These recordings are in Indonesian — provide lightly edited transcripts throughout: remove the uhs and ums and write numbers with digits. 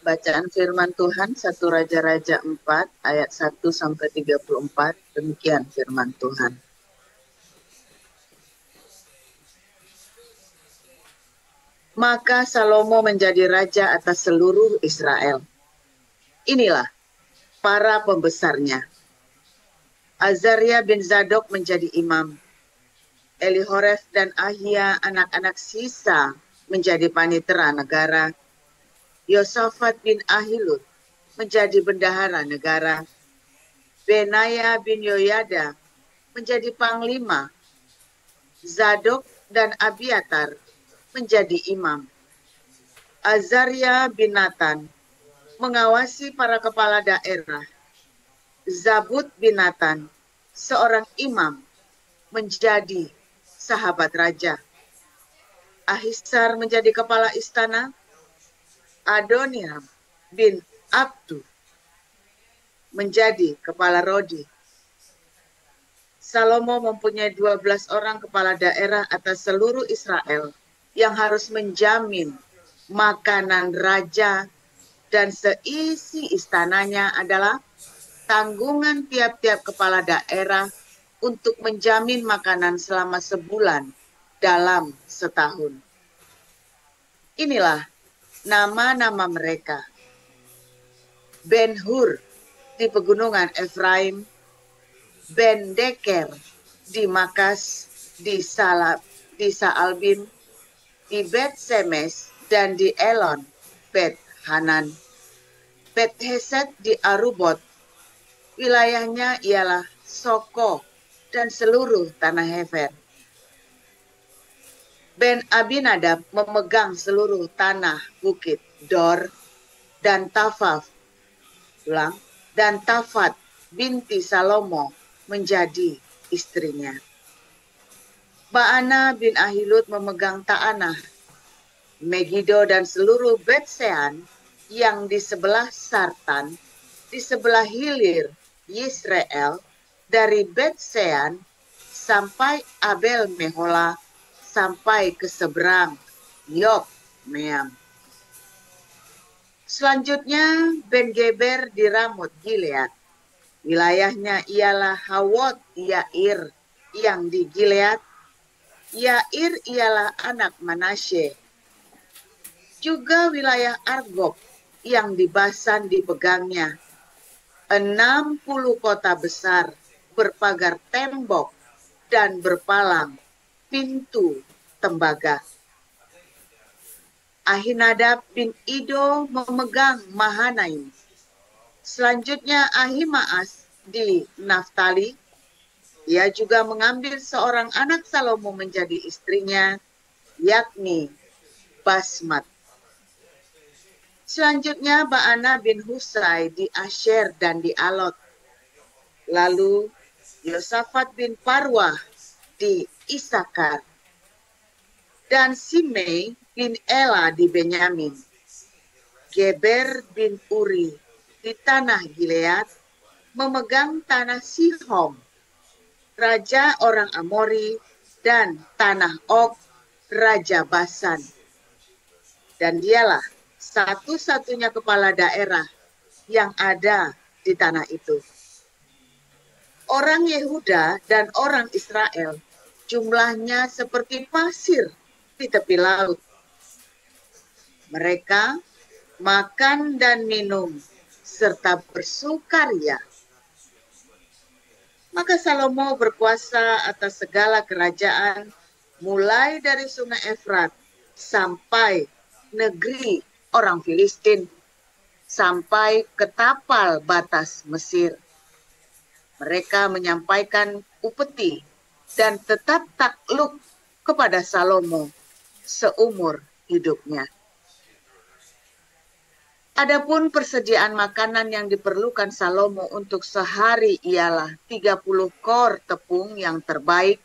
Bacaan firman Tuhan 1 Raja-Raja 4 ayat 1 sampai 34. Demikian firman Tuhan. Maka Salomo menjadi raja atas seluruh Israel. Inilah para pembesarnya. Azaria bin Zadok menjadi imam. Elihoref dan Ahia anak-anak sisa menjadi panitera negara. Yosafat bin Ahilud menjadi bendahara negara. Benaya bin Yoyada menjadi panglima. Zadok dan Abiatar menjadi imam. Azaria bin Natan mengawasi para kepala daerah. Zabud bin Natan, seorang imam, menjadi sahabat raja. Ahisar menjadi kepala istana. Adoniram bin Abdu menjadi kepala Rodi. Salomo mempunyai 12 orang kepala daerah atas seluruh Israel yang harus menjamin makanan raja, dan seisi istananya adalah tanggungan tiap-tiap kepala daerah untuk menjamin makanan selama sebulan dalam setahun. Inilah nama-nama mereka. Ben-Hur di pegunungan Efraim, Ben-Deker di Makas, di Saalbim, di Bet-Semes, dan di Elon, Bet-Hanan. Bet-Hesed di Arubot, wilayahnya ialah Soko dan seluruh tanah Hefer. Ben-Abinadab memegang seluruh tanah bukit Dor dan Tafat. Dan Tafat binti Salomo menjadi istrinya. Baana bin Ahilud memegang Ta'anah, Megido dan seluruh Bet-Sean yang di sebelah Sartan, di sebelah hilir Yisrael, dari Bet-Sean sampai Abel Mehola, sampai ke seberang Yokmeam. Selanjutnya Ben-Geber di Ramot Gilead. Wilayahnya ialah Hawot Yair yang di Gilead. Yair ialah anak Manasye. Juga wilayah Argob yang di Basan dipegangnya. 60 kota besar berpagar tembok dan berpalang pintu tembaga. Ahinadab bin Ido memegang Mahanaim. Selanjutnya Ahimaas di Naftali. Ia juga mengambil seorang anak Salomo menjadi istrinya, yakni Basmat. Selanjutnya Baana bin Husai di Asher dan di Alot. Lalu Yosafat bin Parwah di Isakar. Dan Simei bin Ela di Benyamin. Geber bin Uri di tanah Gilead memegang tanah Sihom, raja orang Amori, dan tanah Og, raja Basan. Dan dialah satu-satunya kepala daerah yang ada di tanah itu. Orang Yehuda dan orang Israel jumlahnya seperti pasir di tepi laut. Mereka makan dan minum serta bersukaria. Maka Salomo berkuasa atas segala kerajaan, mulai dari sungai Efrat sampai negeri orang Filistin, sampai ke tapal batas Mesir. Mereka menyampaikan upeti dan tetap takluk kepada Salomo seumur hidupnya. Adapun persediaan makanan yang diperlukan Salomo untuk sehari ialah 30 kor tepung yang terbaik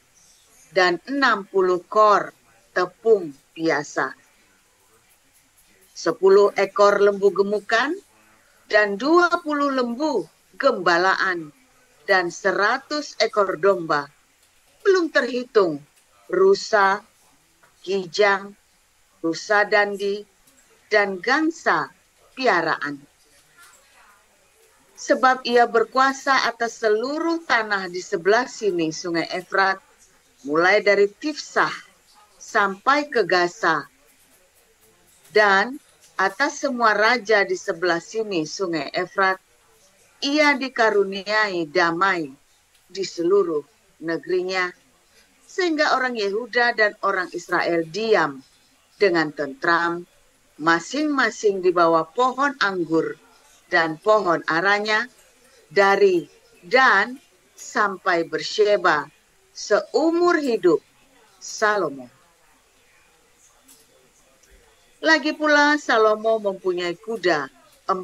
dan 60 kor tepung biasa. 10 ekor lembu gemukan dan 20 lembu gembalaan dan 100 ekor domba. Belum terhitung rusa, kijang, rusa dandi, dan gangsa piaraan. Sebab ia berkuasa atas seluruh tanah di sebelah sini sungai Efrat, mulai dari Tifsah sampai ke Gaza, dan atas semua raja di sebelah sini sungai Efrat, ia dikaruniai damai di seluruh negerinya, sehingga orang Yehuda dan orang Israel diam dengan tentram, masing-masing di bawah pohon anggur dan pohon aranya, dari Dan sampai Bersheba, seumur hidup Salomo. Lagi pula Salomo mempunyai kuda 40.000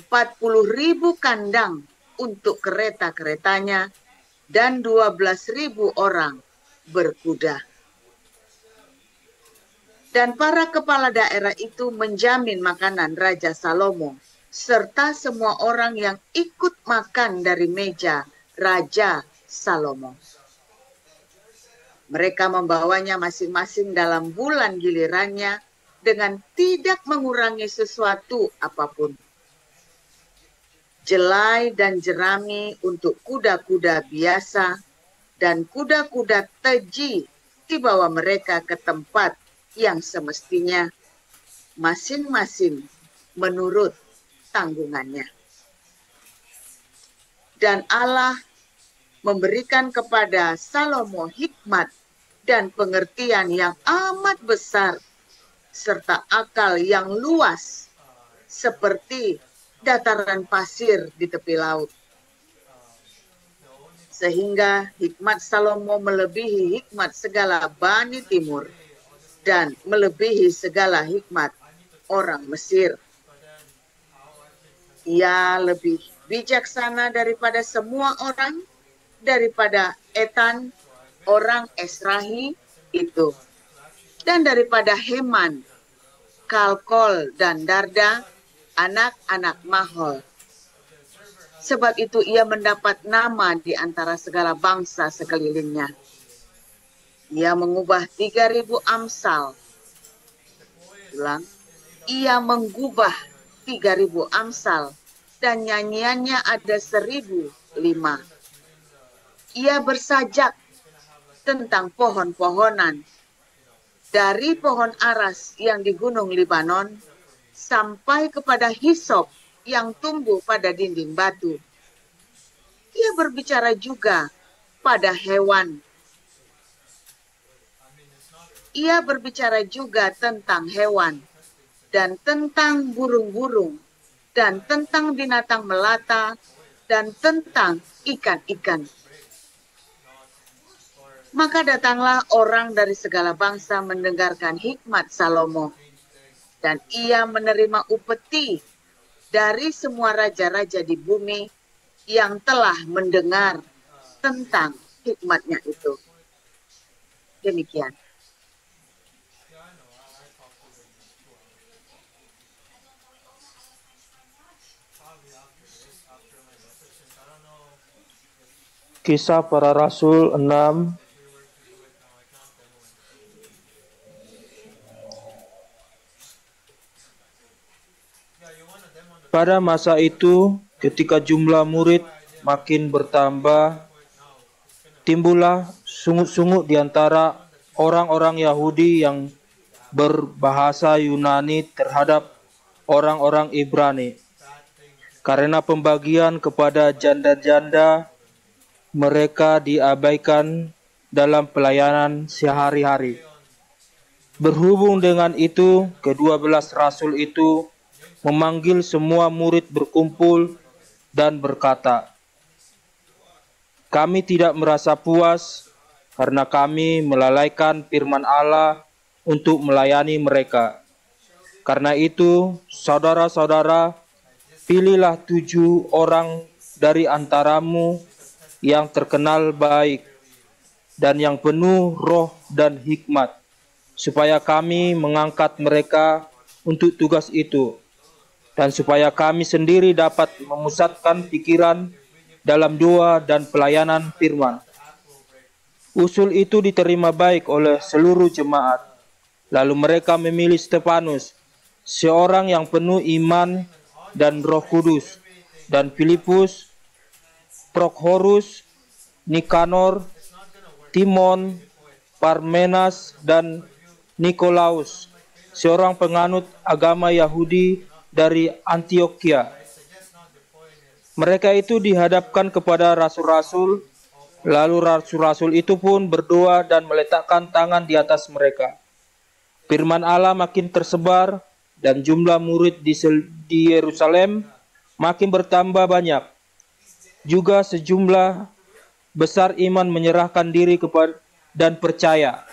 kandang untuk kereta-keretanya dan 12.000 orang berkuda. Dan para kepala daerah itu menjamin makanan Raja Salomo serta semua orang yang ikut makan dari meja Raja Salomo. Mereka membawanya masing-masing dalam bulan gilirannya dengan tidak mengurangi sesuatu apapun. Jelai dan jerami untuk kuda-kuda biasa dan kuda-kuda teji dibawa mereka ke tempat yang semestinya, masing-masing menurut tanggungannya. Dan Allah memberikan kepada Salomo hikmat dan pengertian yang amat besar, serta akal yang luas, seperti dataran pasir di tepi laut. Sehingga hikmat Salomo melebihi hikmat segala Bani Timur, dan melebihi segala hikmat orang Mesir. Ia lebih bijaksana daripada semua orang, daripada Etan, orang Esrahi itu, dan daripada Heman, Kalkol, dan Darda, anak-anak Mahol. Sebab itu ia mendapat nama di antara segala bangsa sekelilingnya. Ia mengubah 3.000 amsal. Ulang, ia mengubah 3.000 amsal, dan nyanyiannya ada 1.005. Ia bersajak tentang pohon-pohonan, dari pohon aras yang di gunung Libanon, sampai kepada hisop yang tumbuh pada dinding batu. Ia berbicara juga pada hewan. Ia berbicara juga tentang hewan, dan tentang burung-burung, dan tentang binatang melata, dan tentang ikan-ikan. Maka datanglah orang dari segala bangsa mendengarkan hikmat Salomo, dan ia menerima upeti dari semua raja-raja di bumi yang telah mendengar tentang hikmatnya itu. Demikian. Kisah Para Rasul 6. Pada masa itu, ketika jumlah murid makin bertambah, timbullah sungut-sungut di antara orang-orang Yahudi yang berbahasa Yunani terhadap orang-orang Ibrani. Karena pembagian kepada janda-janda mereka diabaikan dalam pelayanan sehari-hari. Berhubung dengan itu, ke-12 rasul itu memanggil semua murid berkumpul dan berkata, "Kami tidak merasa puas karena kami melalaikan firman Allah untuk melayani mereka. Karena itu, saudara-saudara, pilihlah 7 orang dari antaramu yang terkenal baik dan yang penuh roh dan hikmat, supaya kami mengangkat mereka untuk tugas itu, dan supaya kami sendiri dapat memusatkan pikiran dalam doa dan pelayanan firman." Usul itu diterima baik oleh seluruh jemaat. Lalu mereka memilih Stefanus, seorang yang penuh iman dan Roh Kudus, dan Filipus, Prokhorus, Nikanor, Timon, Parmenas, dan Nikolaus, seorang penganut agama Yahudi dari Antioquia. Mereka itu dihadapkan kepada rasul-rasul, lalu rasul-rasul itu pun berdoa dan meletakkan tangan di atas mereka. Firman Allah makin tersebar dan jumlah murid di Yerusalem makin bertambah banyak. Juga sejumlah besar iman menyerahkan diri kepada dan percaya.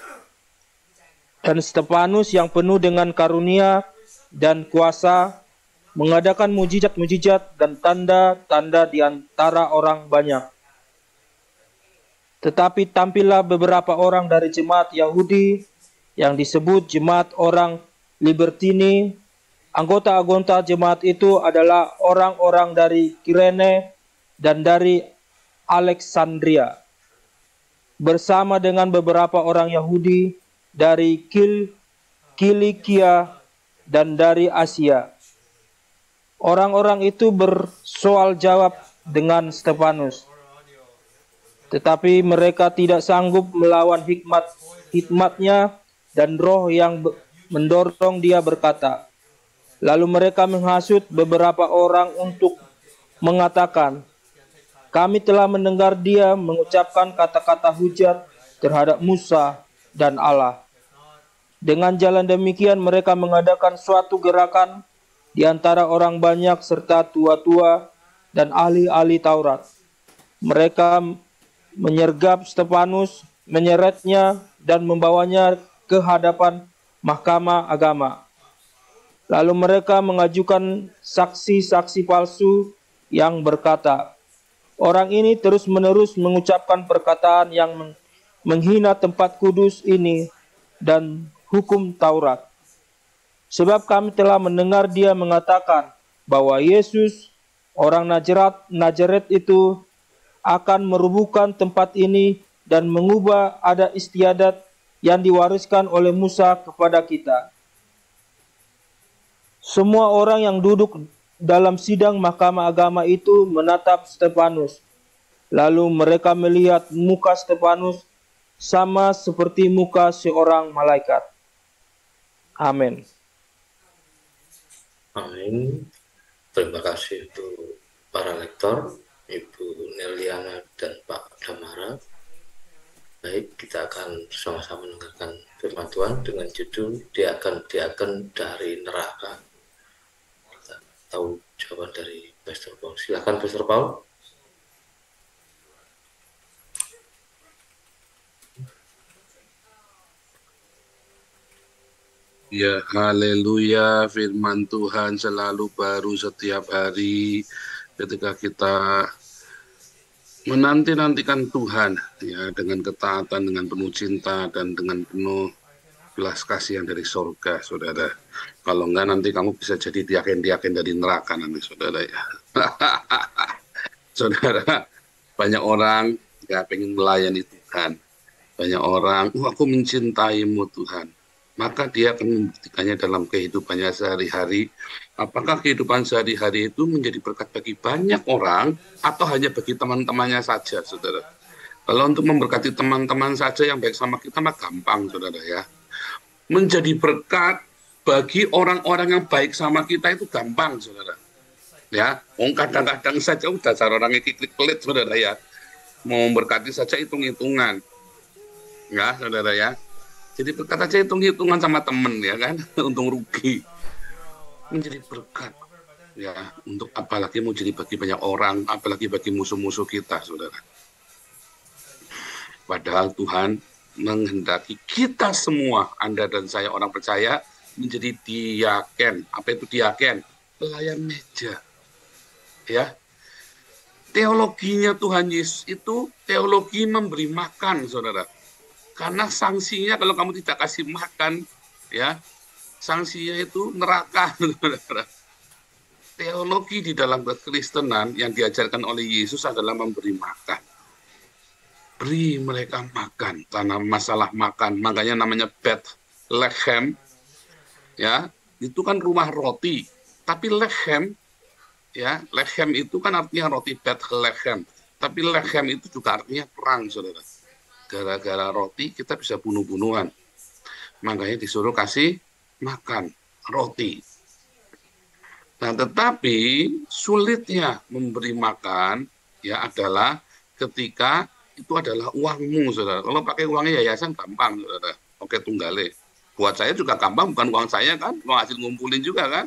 Dan Stefanus yang penuh dengan karunia dan kuasa mengadakan mujizat-mujizat dan tanda-tanda di antara orang banyak. Tetapi tampillah beberapa orang dari jemaat Yahudi yang disebut jemaat orang Libertini. Anggota-anggota jemaat itu adalah orang-orang dari Kirene dan dari Alexandria, bersama dengan beberapa orang Yahudi dari Kilikia dan dari Asia. Orang-orang itu bersoal jawab dengan Stefanus, tetapi mereka tidak sanggup melawan hikmatnya dan roh yang mendorong dia berkata. Lalu mereka menghasut beberapa orang untuk mengatakan, kami telah mendengar dia mengucapkan kata-kata hujat terhadap Musa dan Allah. Dengan jalan demikian mereka mengadakan suatu gerakan di antara orang banyak serta tua-tua dan ahli-ahli Taurat. Mereka menyergap Stefanus, menyeretnya dan membawanya ke hadapan mahkamah agama. Lalu mereka mengajukan saksi-saksi palsu yang berkata, orang ini terus-menerus mengucapkan perkataan yang menghina tempat kudus ini dan hukum Taurat. Sebab kami telah mendengar dia mengatakan bahwa Yesus, orang Nazaret itu, akan merubuhkan tempat ini dan mengubah adat istiadat yang diwariskan oleh Musa kepada kita. Semua orang yang duduk dalam sidang mahkamah agama itu menatap Stefanus. Lalu mereka melihat muka Stefanus sama seperti muka seorang malaikat. Amin. Amin. Terima kasih untuk para lektor, Ibu Neliana dan Pak Damara. Baik, kita akan sama-sama mendengarkan firman Tuhan dengan judul Diaken dari Neraka. Kita tahu jawaban dari Pastor Paul. Silakan Pastor Paul. Ya, haleluya, firman Tuhan selalu baru setiap hari ketika kita menanti-nantikan Tuhan ya, dengan ketaatan, dengan penuh cinta dan dengan penuh belas kasihan dari surga, saudara. Kalau enggak nanti kamu bisa jadi diaken-diaken dari neraka nanti, saudara ya. Saudara, banyak orang ya pengen melayani Tuhan. Banyak orang, aku mencintaimu Tuhan. Maka dia akan membuktikannya dalam kehidupannya sehari-hari. Apakah kehidupan sehari-hari itu menjadi berkat bagi banyak orang atau hanya bagi teman-temannya saja, saudara? Kalau untuk memberkati teman-teman saja yang baik sama kita, mah gampang, saudara ya. Menjadi berkat bagi orang-orang yang baik sama kita itu gampang, saudara. Ya, kadang-kadang saja udah cara orangnya klik pelit, saudara ya. Mau memberkati saja hitung-hitungan. Ya, saudara ya. Jadi berkat aja hitung-hitungan sama temen ya kan, untung rugi. Menjadi berkat ya, untuk apalagi mau jadi bagi banyak orang, apalagi bagi musuh-musuh kita, saudara. Padahal Tuhan menghendaki kita semua, Anda dan saya orang percaya, menjadi diaken. Apa itu diaken? Pelayan meja. Ya. Teologinya Tuhan Yesus itu teologi memberi makan, saudara. Karena sanksinya kalau kamu tidak kasih makan, ya, sanksinya itu neraka. Teologi di dalam kekristenan yang diajarkan oleh Yesus adalah memberi makan. Beri mereka makan, karena masalah makan, makanya namanya Bethlehem, ya, itu kan rumah roti. Tapi Lechem Ya, lechem itu kan artinya roti Bethlehem. Tapi lechem itu juga artinya perang, saudara. Gara-gara roti kita bisa bunuh-bunuhan. Makanya disuruh kasih makan roti. Nah, tetapi sulitnya memberi makan ya adalah ketika itu adalah uangmu, saudara. Kalau pakai uangnya yayasan gampang, saudara. Oke, tunggale. Buat saya juga gampang, bukan uang saya kan, uang hasil ngumpulin juga kan.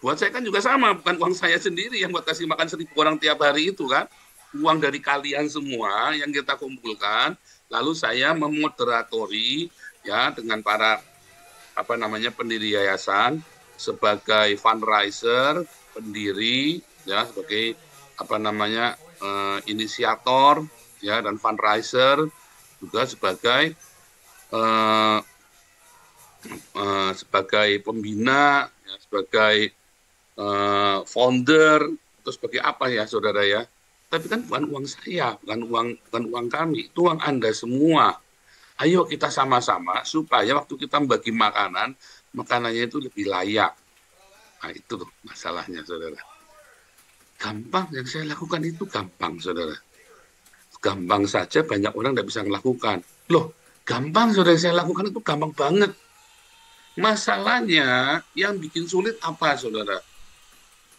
Buat saya kan juga sama, bukan uang saya sendiri yang buat kasih makan 1.000 orang tiap hari itu kan. Uang dari kalian semua yang kita kumpulkan, lalu saya memoderatori ya dengan para pendiri yayasan sebagai fundraiser, pendiri ya sebagai inisiator ya dan fundraiser juga sebagai pembina ya, sebagai founder atau sebagai apa ya saudara ya. Tapi kan bukan uang saya, bukan uang kami, itu uang Anda semua. Ayo kita sama-sama supaya waktu kita membagi makanannya itu lebih layak. Nah itu tuh masalahnya saudara. Gampang yang saya lakukan itu gampang saudara. Gampang saja banyak orang tidak bisa melakukan. Loh gampang saudara yang saya lakukan itu gampang banget. Masalahnya yang bikin sulit apa saudara?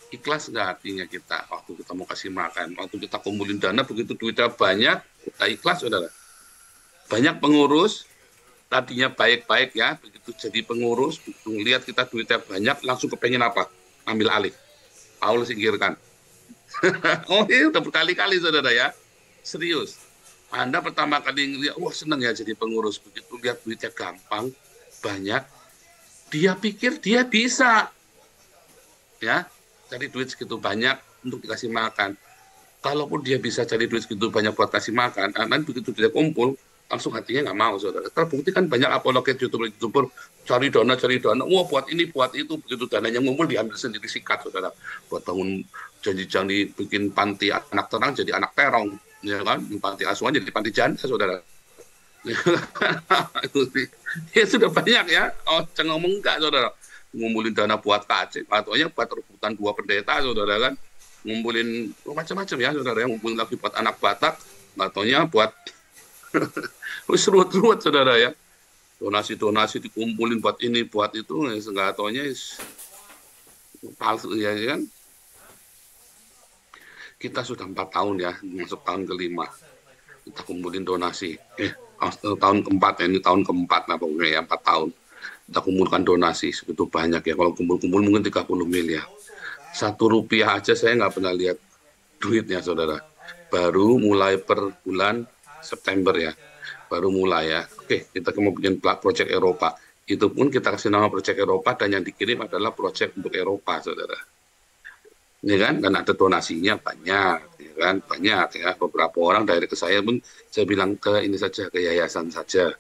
Ikhlas nggak hatinya kita waktu kita mau kasih makan, waktu kita kumpulin dana begitu duitnya banyak, kita ikhlas saudara. Banyak pengurus tadinya baik-baik ya, begitu jadi pengurus, begitu lihat kita duitnya banyak, langsung kepengen apa? Ambil alih. Paul singkirkan. Oh ini udah berkali-kali saudara ya, serius. Anda pertama kali ngeliat, wah seneng ya jadi pengurus, begitu lihat duitnya gampang, banyak, dia pikir dia bisa, ya. Cari duit segitu banyak untuk dikasih makan. Kalaupun dia bisa cari duit segitu banyak buat kasih makan, nanti begitu dia kumpul, langsung hatinya nggak mau, saudara. Terbukti kan banyak apologet youtuber cari dana, wah buat ini, buat itu, begitu dananya ngumpul diambil sendiri sikat, saudara. Buat bangun janji-janji bikin panti anak terang jadi anak terong, ya kan? Panti asuhan jadi panti janda, saudara. Ya sudah banyak ya, jangan ngomong enggak, saudara. Ngumpulin dana buat KC, ataunya buat rebutan 2 pendeta, saudara kan, ngumpulin macam-macam ya, saudara, yang ngumpulin lagi buat anak Batak, ataunya buat ruwet-ruwet, saudara ya, donasi dikumpulin buat ini, buat itu, nggak taunya palsu ya kan. Kita sudah 4 tahun ya, masuk tahun ke-5, kita kumpulin donasi, tahun ke-4 ini tahun ke-4 lah pokoknya ya, 4 tahun. Kita kumpulkan donasi segitu banyak ya, kalau kumpul-kumpul mungkin 30 miliar. 1 rupiah aja saya nggak pernah lihat duitnya saudara. Baru mulai per bulan September ya, baru mulai ya. Oke, kita mau bikin project Eropa. Itu pun kita kasih nama project Eropa dan yang dikirim adalah project untuk Eropa saudara. Ini kan, dan ada donasinya banyak, ya kan, banyak ya. Beberapa orang dari ke saya pun saya bilang ke ini saja, ke yayasan saja,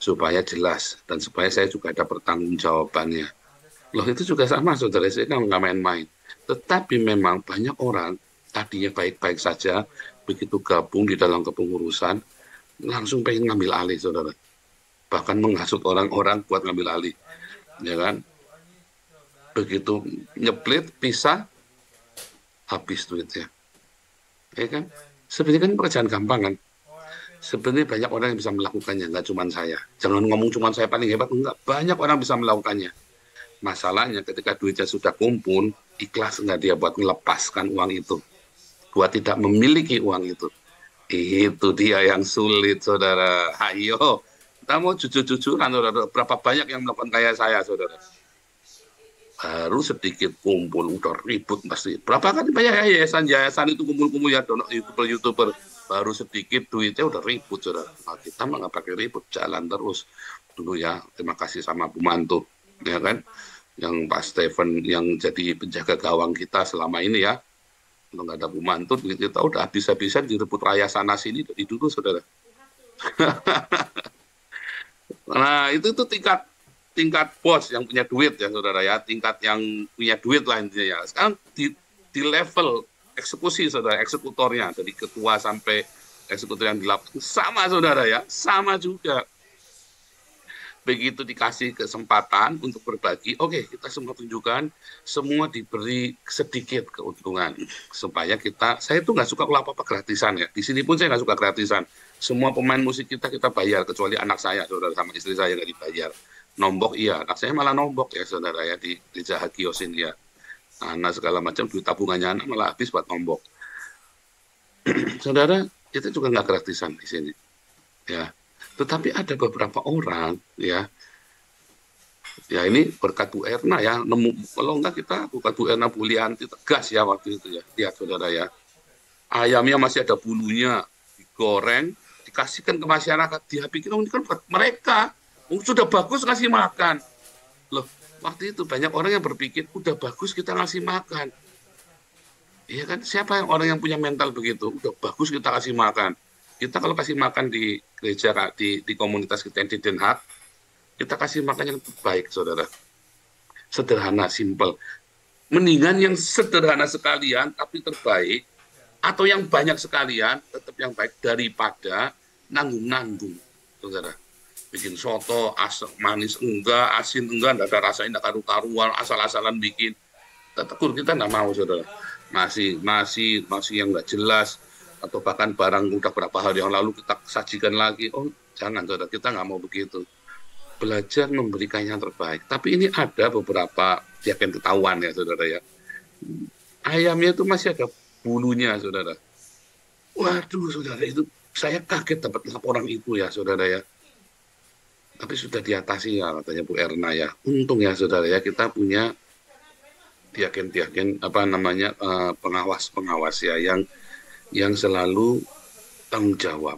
supaya jelas dan supaya saya juga ada pertanggungjawabannya. Loh itu juga sama saudara, saya kan nggak main-main. Tetapi memang banyak orang tadinya baik-baik saja, begitu gabung di dalam kepengurusan, langsung pengen ngambil alih saudara. Bahkan menghasut orang-orang buat ngambil alih, ya kan? Begitu nyeplit, pisah, habis duitnya. Ya kan? Sebenarnya kan pekerjaan gampang kan? Sebenarnya banyak orang yang bisa melakukannya, nggak cuma saya. Jangan ngomong cuma saya paling hebat, enggak. Banyak orang bisa melakukannya. Masalahnya ketika duitnya sudah kumpul, ikhlas nggak dia buat melepaskan uang itu, buat tidak memiliki uang itu. Itu dia yang sulit, saudara. Ayo, kita mau jujur-jujuran, saudara. Berapa banyak yang melakukan kayak saya, saudara? Baru sedikit kumpul, udah ribut pasti. Berapa kali banyak yayasan itu kumpul-kumpul ya, youtuber. Baru sedikit duitnya udah ribut, saudara. Nah, kita mah nggak pakai ribut, jalan terus dulu ya. Terima kasih sama Bu Mantu, ya kan, yang Pak Stephen yang jadi penjaga gawang kita selama ini ya. Kalau nggak ada Bu Mantu, duit kita udah habis-habisan direbut raya sana sini dari dulu, saudara. Nah itu tingkat bos yang punya duit ya, saudara ya. Tingkat yang punya duit lah intinya ya. Sekarang di level eksekusi, saudara, eksekutornya dari ketua sampai eksekutor yang di lapangan sama, saudara ya, sama juga. begitu dikasih kesempatan untuk berbagi, oke, kita semua tunjukkan, semua diberi sedikit keuntungan supaya saya itu nggak suka kalau apa-apa gratisan ya. Di sini pun saya nggak suka gratisan. Semua pemain musik kita bayar, kecuali anak saya, saudara, sama istri saya nggak dibayar. Nombok iya, anak saya malah nombok ya saudara ya, di gereja Hagiosin dia. Anak segala macam, duit tabungannya anak malah habis buat nombok. Saudara, kita juga nggak gratisan di sini. Ya, tetapi ada beberapa orang ya ini berkat Bu Erna ya, kalau enggak kita bukan Bu Erna Bulianti tegas ya waktu itu ya, lihat saudara ya, ayamnya masih ada bulunya, digoreng, dikasihkan ke masyarakat, dia pikir ini kan buat mereka, sudah bagus ngasih makan. Loh, waktu itu banyak orang yang berpikir udah bagus kita ngasih makan. Iya kan, siapa orang yang punya mental begitu, udah bagus kita kasih makan. Kita kalau kasih makan di gereja, di komunitas kita di Den Haag, kita kasih makan yang terbaik, saudara. Sederhana, simple. Mendingan yang sederhana sekalian, tapi terbaik, atau yang banyak sekalian, tetap yang baik, daripada nanggung-nanggung, saudara. Bikin soto, manis enggak, asin enggak, enggak ada rasanya, enggak karu-karuan, asal-asalan bikin. Tegur kita enggak mau, saudara. Masih yang enggak jelas, atau bahkan barang udah berapa hari yang lalu kita sajikan lagi. Oh, jangan, saudara, kita nggak mau begitu. Belajar memberikan yang terbaik. Tapi ini ada beberapa yang ketahuan ya, saudara ya. Ayamnya itu masih ada bulunya, saudara. Waduh, saudara, itu saya kaget dapat laporan itu ya, saudara ya. Tapi sudah diatasi ya, katanya Bu Erna ya. Untung ya, saudara ya, kita punya diaken pengawas ya, yang selalu tanggung jawab.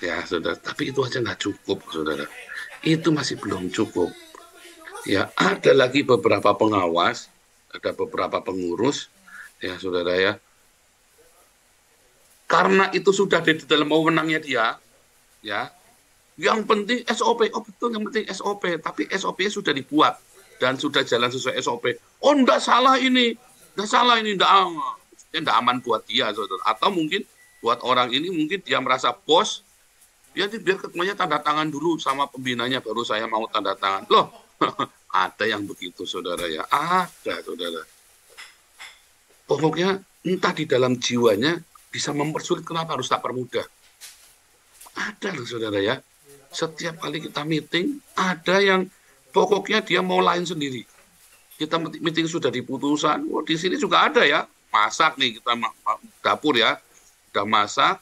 Ya, saudara. Tapi itu aja nggak cukup, saudara. Itu masih belum cukup. Ya, ada lagi beberapa pengawas, ada beberapa pengurus, ya, saudara ya. Karena itu sudah di dalam wewenangnya dia, ya. Yang penting SOP, oh betul, yang penting SOP. Tapi SOP-nya sudah dibuat dan sudah jalan sesuai SOP. Oh, enggak salah ini, enggak aman buat dia, saudara. Atau mungkin buat orang ini, mungkin dia merasa bos, dia biar ketemunya tanda tangan dulu sama pembinanya, baru saya mau tanda tangan. Loh, ada yang begitu, saudara ya. Ada, saudara. Pokoknya entah di dalam jiwanya bisa mempersulit, kenapa harus tak permudah. Ada loh, saudara ya. Setiap kali kita meeting, ada yang pokoknya dia mau lain sendiri. Kita meeting sudah diputusan, di sini juga ada ya. Masak nih, kita dapur ya, udah masak,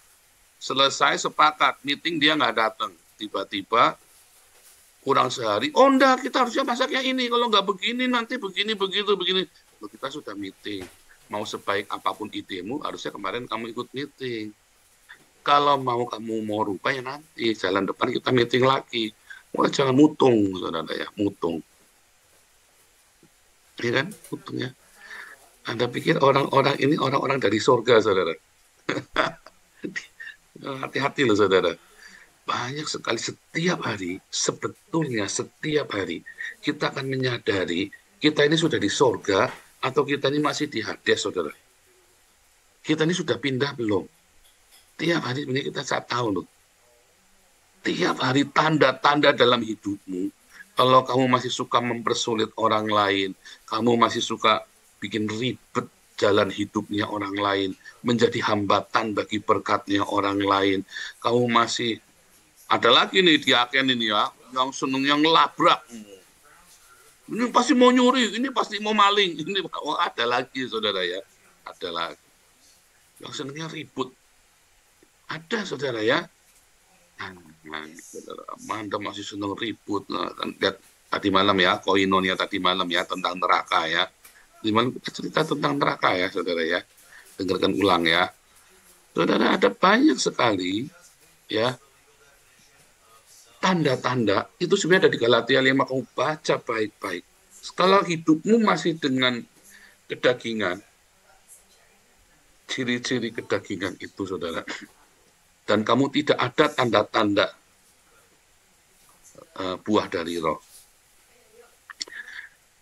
selesai sepakat, meeting dia nggak datang, tiba-tiba kurang sehari, oh enggak, kita harusnya masaknya ini, kalau nggak begini nanti begini, begitu, begini. Loh, kita sudah meeting, mau sebaik apapun idemu, harusnya kemarin kamu ikut meeting. Kalau kamu mau rubah ya nanti, jalan depan kita meeting lagi. Wah, jangan mutung, saudara ya, mutung. Ya kan, mutungnya. Anda pikir orang-orang ini orang-orang dari surga, saudara. Hati-hati loh, saudara. Banyak sekali setiap hari, sebetulnya setiap hari, kita akan menyadari kita ini sudah di surga atau kita ini masih di Hades, saudara. Kita ini sudah pindah belum? Tiap hari ini kita tahu loh. Tiap hari tanda-tanda dalam hidupmu. Kalau kamu masih suka mempersulit orang lain, kamu masih suka bikin ribet jalan hidupnya orang lain, menjadi hambatan bagi berkatnya orang lain. Kamu masih ada lagi nih diaken ini ya, yang seneng yang ngelabrak. Ini pasti mau nyuri, ini pasti mau maling. Ini ada lagi, saudara ya, ada lagi. Yang senengnya ribut. Ada, saudara ya. Anda masih seneng ribut. Lihat tadi malam ya, koinonia tadi malam ya, tentang neraka ya. Dimana kita cerita tentang neraka ya, saudara ya. Dengarkan ulang ya. Saudara, ada banyak sekali ya tanda-tanda, itu sebenarnya ada di Galatia 5, kamu baca baik-baik. Kalau hidupmu masih dengan kedagingan, ciri-ciri kedagingan itu, saudara, dan kamu tidak ada tanda-tanda buah dari roh,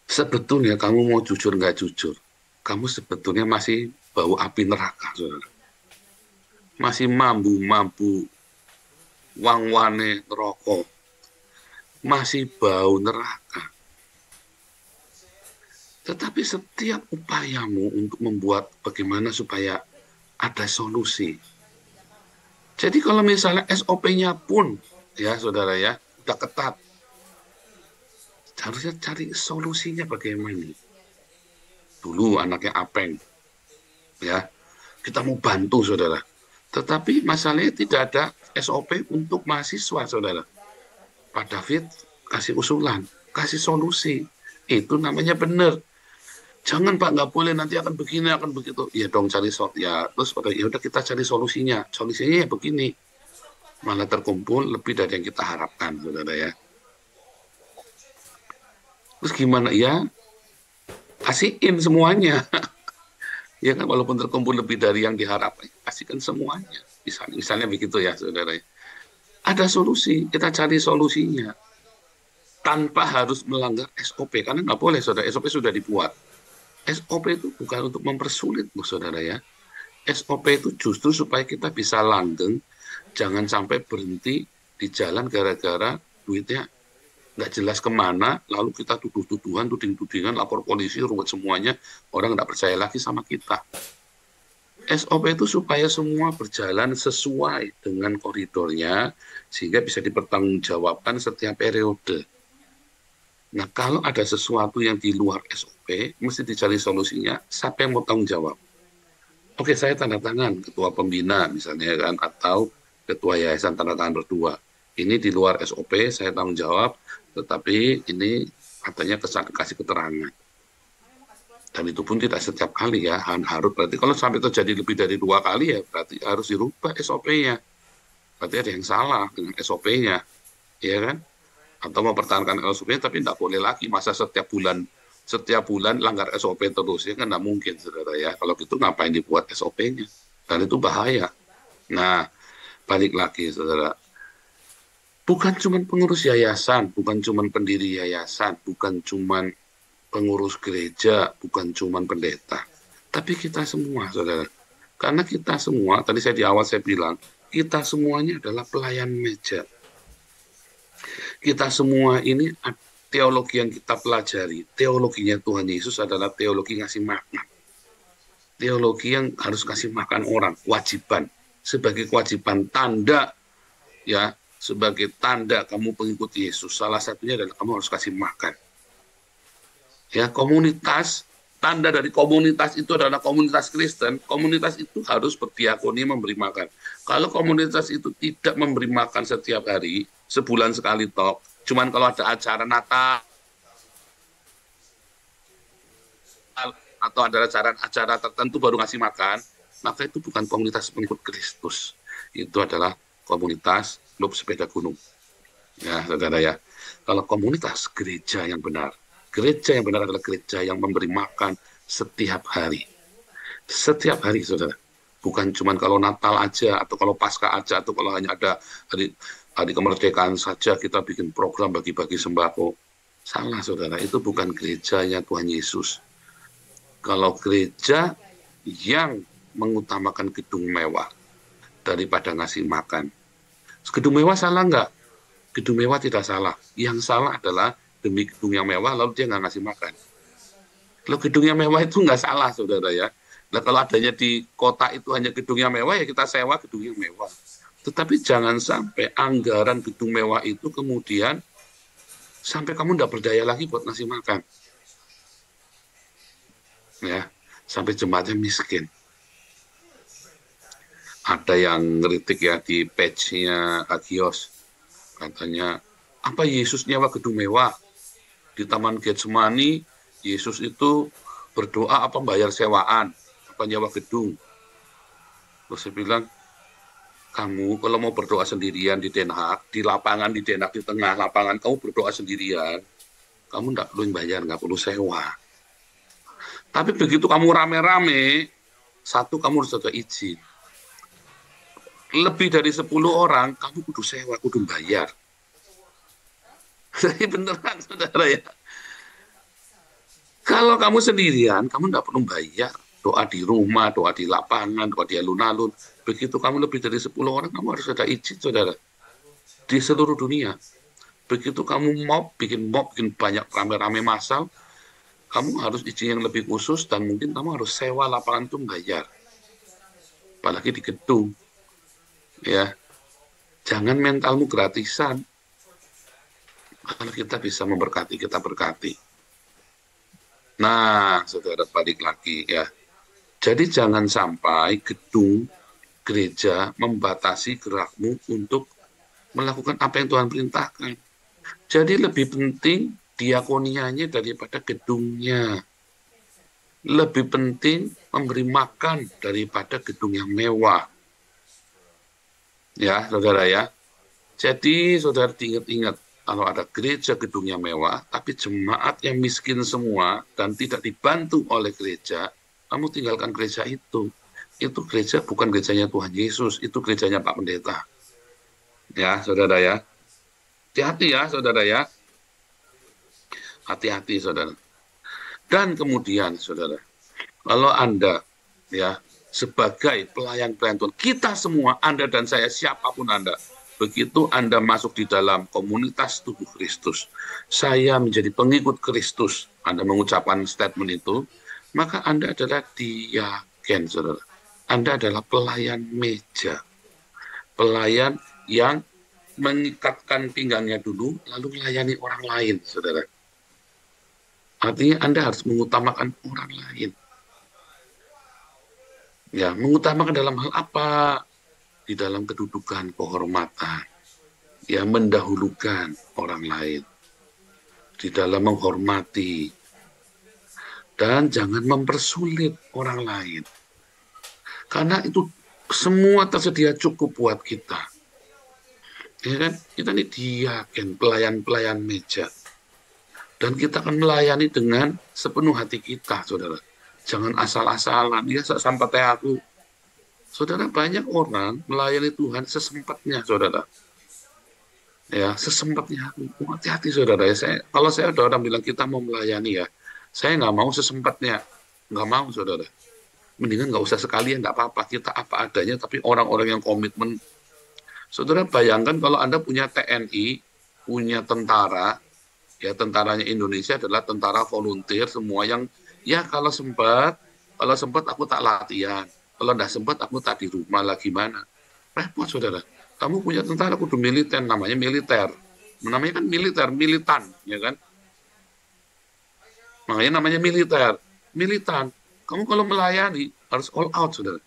sebetulnya kamu mau jujur nggak jujur, kamu sebetulnya masih bau api neraka, saudara. Masih mampu wang-wane rokok. masih bau neraka. Tetapi setiap upayamu untuk membuat bagaimana supaya ada solusi. Jadi kalau misalnya SOP-nya pun, ya saudara ya, udah ketat, harusnya cari solusinya bagaimana. Dulu anaknya Apeng, ya, kita mau bantu saudara. Tetapi masalahnya tidak ada SOP untuk mahasiswa saudara. Pak David kasih usulan, kasih solusi. Itu namanya benar. Jangan Pak, nggak boleh, nanti akan begini, akan begitu. Ya dong, cari ya terus ya udah kita cari solusinya. Solusinya ya begini. Malah terkumpul lebih dari yang kita harapkan, saudara ya. Terus gimana ya? Kasihin semuanya. Ya kan, walaupun terkumpul lebih dari yang diharapkan, kasihkan semuanya. Misalnya begitu ya, saudara ya. Ada solusi, kita cari solusinya. Tanpa harus melanggar SOP, karena nggak boleh, saudara. SOP sudah dibuat. SOP itu bukan untuk mempersulit, saudara ya. SOP itu justru supaya kita bisa langgeng, jangan sampai berhenti di jalan gara-gara duitnya nggak jelas kemana, lalu kita tuduh-tuduhan, tuding-tudingan, lapor polisi, ruwet semuanya, orang nggak percaya lagi sama kita. SOP itu supaya semua berjalan sesuai dengan koridornya, sehingga bisa dipertanggungjawabkan setiap periode. Nah, kalau ada sesuatu yang di luar SOP, mesti dicari solusinya, siapa yang mau tanggung jawab? Oke, saya tanda tangan, ketua pembina misalnya kan, atau ketua yayasan tanda tangan berdua. Ini di luar SOP, saya tanggung jawab, tetapi ini katanya kasih keterangan. Dan itu pun tidak setiap kali ya, harus berarti kalau sampai terjadi lebih dari 2 kali ya, berarti harus dirubah SOP-nya. Berarti ada yang salah dengan SOP-nya, ya kan? Atau mempertahankan SOP, tapi tidak boleh lagi masa setiap bulan langgar SOP terus, ya kan tidak mungkin, saudara ya. Kalau gitu ngapain dibuat SOP-nya? Dan itu bahaya. Nah, balik lagi, saudara. Bukan cuma pengurus yayasan, bukan cuma pendiri yayasan, bukan cuma pengurus gereja, bukan cuma pendeta, tapi kita semua, saudara. Karena kita semua, tadi saya di awal saya bilang, kita semuanya adalah pelayan meja. Kita semua ini teologi yang kita pelajari, teologinya Tuhan Yesus adalah teologi ngasih makan. Teologi yang harus kasih makan orang, kewajiban. Sebagai kewajiban, tanda, ya, sebagai tanda kamu pengikut Yesus, salah satunya adalah kamu harus kasih makan. Ya, komunitas, tanda dari komunitas itu adalah komunitas Kristen, komunitas itu harus berdiakoni memberi makan. Kalau komunitas itu tidak memberi makan setiap hari, sebulan sekali tok, cuman kalau ada acara Natal atau ada acara tertentu baru ngasih makan, maka itu bukan komunitas pengikut Kristus. Itu adalah komunitas klub sepeda gunung. Ya, saudara ya. Kalau komunitas gereja yang benar adalah gereja yang memberi makan setiap hari. Setiap hari, saudara. Bukan cuma kalau Natal aja, atau kalau Paskah aja, atau kalau hanya ada hari kemerdekaan saja kita bikin program bagi-bagi sembako. Salah, saudara. Itu bukan gerejanya Tuhan Yesus. Kalau gereja yang mengutamakan gedung mewah daripada ngasih makan. Gedung mewah salah nggak? Gedung mewah tidak salah. Yang salah adalah demi gedung yang mewah lalu dia nggak ngasih makan. Kalau gedung yang mewah itu nggak salah, saudara ya. Nah, kalau adanya di kota itu hanya gedung yang mewah, ya kita sewa gedung yang mewah. Tetapi jangan sampai anggaran gedung mewah itu kemudian sampai kamu nggak berdaya lagi buat ngasih makan. Ya, sampai jemaatnya miskin. Ada yang ngeritik ya di page-nya Agios. Katanya, apa Yesus nyewa gedung mewah? Di Taman Getsemani, Yesus itu berdoa apa bayar sewaan? Apa nyewa gedung? Terus saya bilang, kamu kalau mau berdoa sendirian di Den Haag, di lapangan di Den Haag, di tengah lapangan, kamu berdoa sendirian, kamu nggak perlu bayar, nggak perlu sewa. Tapi begitu kamu rame-rame, satu kamu harus ada izin. Lebih dari 10 orang, kamu kudu sewa, kudu bayar. Jadi beneran, saudara ya. Kalau kamu sendirian, kamu nggak perlu bayar. Doa di rumah, doa di lapangan, doa di alun-alun. Begitu kamu lebih dari 10 orang, kamu harus ada izin, saudara. Di seluruh dunia. Begitu kamu bikin banyak rame-rame massal, kamu harus izin yang lebih khusus dan mungkin kamu harus sewa lapangan itu bayar. Apalagi di gedung. Ya. Jangan mentalmu gratisan. Kalau kita bisa memberkati, kita berkati. Nah, saudara, balik lagi ya. Jadi jangan sampai gedung gereja membatasi gerakmu untuk melakukan apa yang Tuhan perintahkan. Jadi lebih penting diakonianya daripada gedungnya. Lebih penting memberi makan daripada gedung yang mewah. Ya, saudara ya. Jadi saudara ingat-ingat, kalau ada gereja gedungnya mewah, tapi jemaat yang miskin semua dan tidak dibantu oleh gereja, kamu tinggalkan gereja itu. Itu gereja bukan gerejanya Tuhan Yesus, itu gerejanya Pak Pendeta. Ya, saudara ya. Hati-hati ya, saudara ya. Hati-hati, saudara. Dan kemudian, saudara, kalau Anda, ya, sebagai pelayan-pelayan Tuhan, kita semua, Anda dan saya, siapapun Anda, begitu Anda masuk di dalam komunitas tubuh Kristus, saya menjadi pengikut Kristus, Anda mengucapkan statement itu, maka Anda adalah diaken, saudara. Anda adalah pelayan meja. Pelayan yang mengikatkan pinggangnya dulu, lalu melayani orang lain, saudara. Artinya Anda harus mengutamakan orang lain. Ya, mengutamakan dalam hal apa? Di dalam kedudukan kehormatan. Ya, mendahulukan orang lain. Di dalam menghormati. Dan jangan mempersulit orang lain. Karena itu semua tersedia cukup buat kita. Ya kan? Kita ini diaken, pelayan-pelayan meja. Dan kita akan melayani dengan sepenuh hati kita, saudara. Jangan asal-asalan, ya sampai aku. Saudara, banyak orang melayani Tuhan sesempatnya, saudara. Ya, sesempatnya. Hati-hati, saudara. Ya, kalau saya ada orang bilang kita mau melayani ya, saya nggak mau sesempatnya. Nggak mau, saudara. Mendingan nggak usah sekalian, nggak apa-apa. Kita apa adanya, tapi orang-orang yang komitmen. Saudara, bayangkan kalau Anda punya TNI, punya tentara, ya tentaranya Indonesia adalah tentara volunteer semua yang ya kalau sempat aku tak latihan, kalau tidak sempat aku tak di rumah lah, gimana? Repot, saudara. Kamu punya tentara kudu militer, namanya militer. Namanya kan militer, militan, ya kan? Makanya namanya militer, militan. Kamu kalau melayani harus all out, saudara.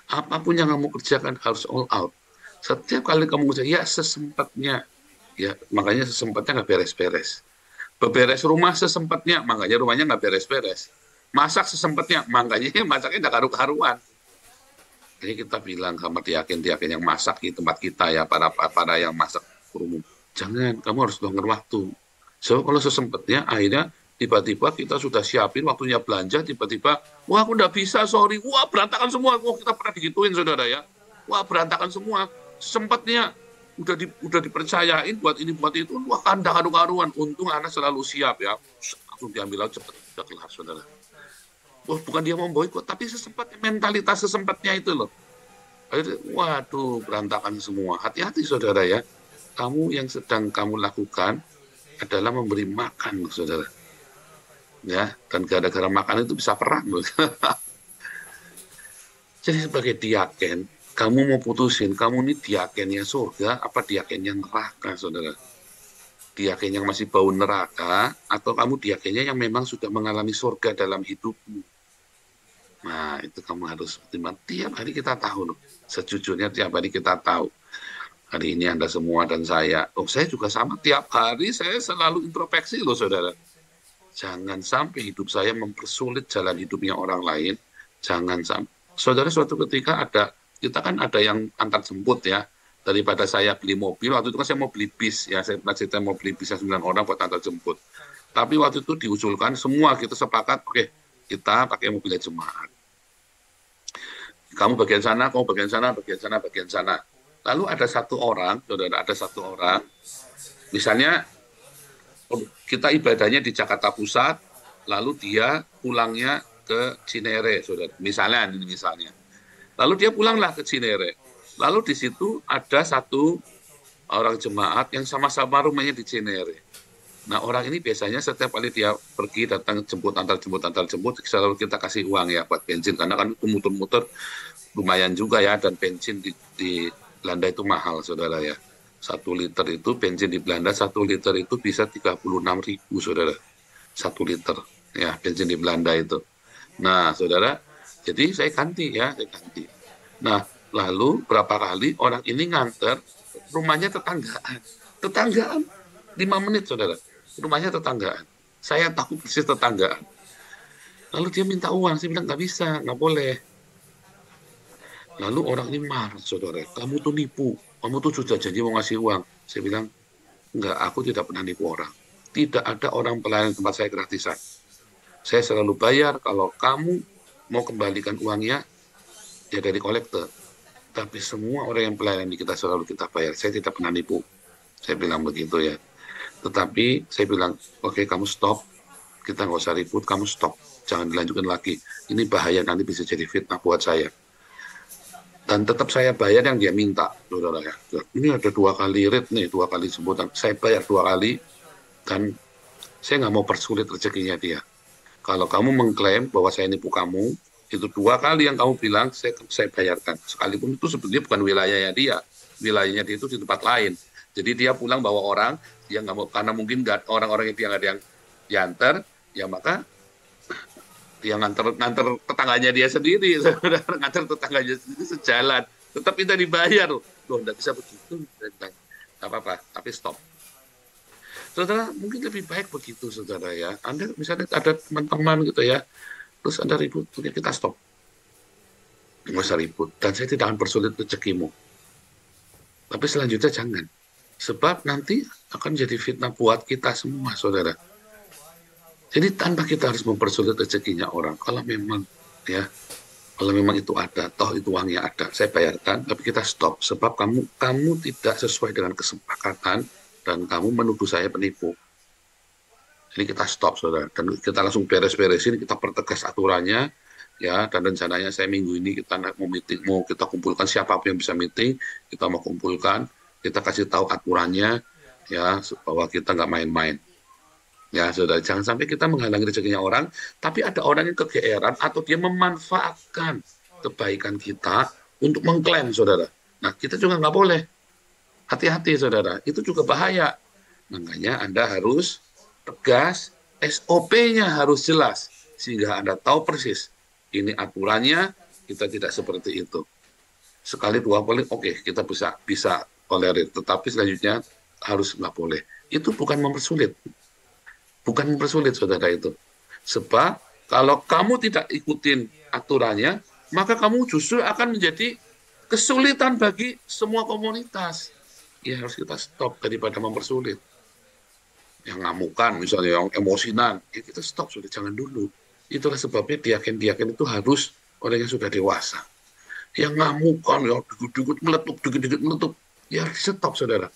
Apapun yang kamu kerjakan harus all out. Setiap kali kamu kerja, ya sesempatnya. Ya, makanya sesempatnya nggak beres-beres. Beberes rumah sesempatnya, makanya rumahnya nggak beres-beres. Masak sesempatnya, makanya masaknya nggak karu-karuan. Jadi kita bilang sama diaken-diaken yang masak di tempat kita ya, para yang masak umum. Jangan, kamu harus luangkan waktu. So, kalau sesempatnya, akhirnya tiba-tiba kita sudah siapin waktunya belanja, tiba-tiba, wah aku nggak bisa, sorry. Wah berantakan semua. Wah kita pernah digituin, saudara ya. Wah berantakan semua. Sempatnya udah dipercayain buat ini buat itu, wah kanda karu-karuan. Untung anak selalu siap ya, langsung diambil cepet, udah kelar, saudara. Wah bukan dia mau boikot, tapi sesempatnya, mentalitas sesempatnya itu loh. Waduh berantakan semua. Hati-hati, saudara ya. Kamu yang sedang kamu lakukan adalah memberi makan, saudara. Ya, dan gara-gara makan itu bisa perang loh. Jadi sebagai diaken, kamu mau putusin, kamu ini diakennya surga apa diakennya neraka, saudara? Diaken yang masih bau neraka, atau kamu diakennya yang memang sudah mengalami surga dalam hidupmu? Nah, itu kamu harus pertimbangkan. Tiap hari kita tahu loh. Sejujurnya tiap hari kita tahu. Hari ini Anda semua dan saya. Oh, saya juga sama. Tiap hari saya selalu introspeksi loh, saudara. Jangan sampai hidup saya mempersulit jalan hidupnya orang lain. Jangan sampai. Saudara, suatu ketika kita kan ada yang antar jemput ya. Daripada saya beli mobil, waktu itu kan saya mau beli bis ya. Saya pernah cerita mau beli bis 9 orang buat antar jemput. Tapi waktu itu diusulkan semua kita sepakat, oke, kita pakai mobil jemaat. Kamu bagian sana, kamu bagian sana, bagian sana, bagian sana. Lalu ada satu orang, saudara, misalnya kita ibadahnya di Jakarta Pusat, lalu dia pulangnya ke Cinere, saudara. Misalnya. Lalu dia pulanglah ke Cinere. Lalu di situ ada satu orang jemaat yang sama-sama rumahnya di Cinere. Nah, orang ini biasanya setiap kali dia pergi, datang, jemput, antar jemput, selalu kita kasih uang ya buat bensin. Karena kan itu muter-muter lumayan juga ya, dan bensin di Belanda itu mahal, saudara ya. 1 liter itu, bensin di Belanda 1 liter itu bisa 36.000, saudara. 1 liter, ya, bensin di Belanda itu. Nah, saudara, jadi saya ganti ya, saya ganti. Nah, lalu berapa kali orang ini nganter, rumahnya tetanggaan 5 menit, saudara. Rumahnya tetanggaan. Saya tahu persis tetanggaan. Lalu dia minta uang, saya bilang nggak bisa, nggak boleh. Lalu orang ini marah, saudara. Kamu tuh nipu, kamu tuh sudah janji mau ngasih uang. Saya bilang, nggak, aku tidak pernah nipu orang. Tidak ada orang pelayan tempat saya gratisan. Saya selalu bayar, kalau kamu mau kembalikan uangnya, ya dari kolektor. Tapi semua orang yang pelayan di kita selalu kita bayar. Saya tidak pernah nipu. Saya bilang begitu ya. Tetapi saya bilang, oke, kamu stop, kita nggak usah ribut, kamu stop, jangan dilanjutkan lagi. Ini bahaya, nanti bisa jadi fitnah buat saya. Dan tetap saya bayar yang dia minta, saudara ya. Ini ada 2 kali rate nih, 2 kali sebutan. Saya bayar 2 kali, dan saya nggak mau persulit rezekinya dia. Kalau kamu mengklaim bahwa saya nipu kamu, itu 2 kali yang kamu bilang, saya bayarkan. Sekalipun itu sebenarnya bukan wilayahnya dia, wilayahnya dia itu di tempat lain. Jadi dia pulang bawa orang, dia nggak mau, karena mungkin orang-orang yang dia nggak ada yang diantar, ya maka dia nganter tetangganya dia sendiri, nganter tetangganya sendiri sejalan, tetap minta dibayar. Loh, nggak bisa begitu, nggak apa-apa, tapi stop. Saudara, mungkin lebih baik begitu, saudara ya. Anda misalnya ada teman-teman gitu ya, terus Anda ribut, oke, kita stop. Nggak usah ribut, dan saya tidak akan persulit rezekimu. Tapi selanjutnya jangan. Sebab nanti akan jadi fitnah buat kita semua, saudara. Jadi tanpa kita harus mempersulit rezekinya orang. Kalau memang ya, kalau memang itu ada, toh itu uangnya ada, saya bayarkan, tapi kita stop. Sebab kamu tidak sesuai dengan kesepakatan dan kamu menuduh saya penipu. Jadi kita stop, saudara. Dan kita langsung beres-beresin, kita pertegas aturannya, ya. Dan rencananya saya minggu ini kita mau meeting, mau kita kumpulkan siapapun yang bisa meeting, kita mau kumpulkan. Kita kasih tahu aturannya, ya, bahwa kita nggak main-main. Ya, saudara, jangan sampai kita menghalangi rezekinya orang, tapi ada orang yang kegeeran atau dia memanfaatkan kebaikan kita untuk mengklaim, saudara. Nah, kita juga nggak boleh. Hati-hati, saudara. Itu juga bahaya. Makanya Anda harus tegas, SOP-nya harus jelas, sehingga Anda tahu persis. Ini aturannya, kita tidak seperti itu. Sekali 2 kali, oke, kita bisa tolerir, tetapi selanjutnya harus nggak boleh. Itu bukan mempersulit. Bukan mempersulit, saudara itu. Sebab kalau kamu tidak ikutin aturannya, maka kamu justru akan menjadi kesulitan bagi semua komunitas. Ya harus kita stop daripada mempersulit. Yang ngamukan, misalnya yang emosinan, ya kita stop, sudah jangan dulu. Itulah sebabnya diaken-diaken itu harus orang yang sudah dewasa. Yang ngamukan, yang dikit-dikit meletup, ya harus stop, saudara.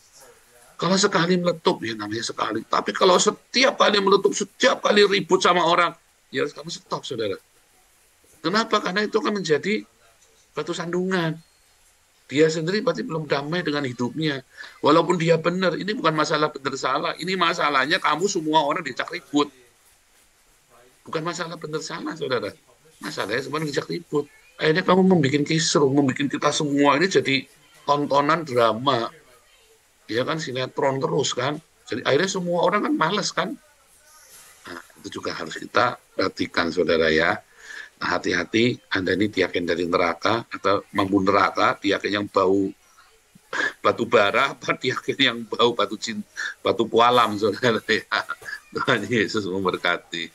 Kalau sekali meletup, ya namanya sekali. Tapi kalau setiap kali meletup, setiap kali ribut sama orang, ya harus kamu stop, saudara. Kenapa? Karena itu akan menjadi batu sandungan. Dia sendiri pasti belum damai dengan hidupnya. Walaupun dia benar, ini bukan masalah benar salah. Ini masalahnya kamu semua orang dicak ribut. Bukan masalah benar salah, saudara. Masalahnya sebenarnya dicak ribut. Akhirnya kamu membuat kisruh, membuat kita semua ini jadi tontonan drama. Ya kan, sinetron terus kan. Jadi akhirnya semua orang kan males kan. Nah, itu juga harus kita perhatikan, saudara ya. Nah, hati-hati, Anda ini diaken dari neraka atau mampu neraka, diaken yang bau batu bara, apa diaken yang bau batu pualam, saudara ya. Tuhan Yesus memberkati.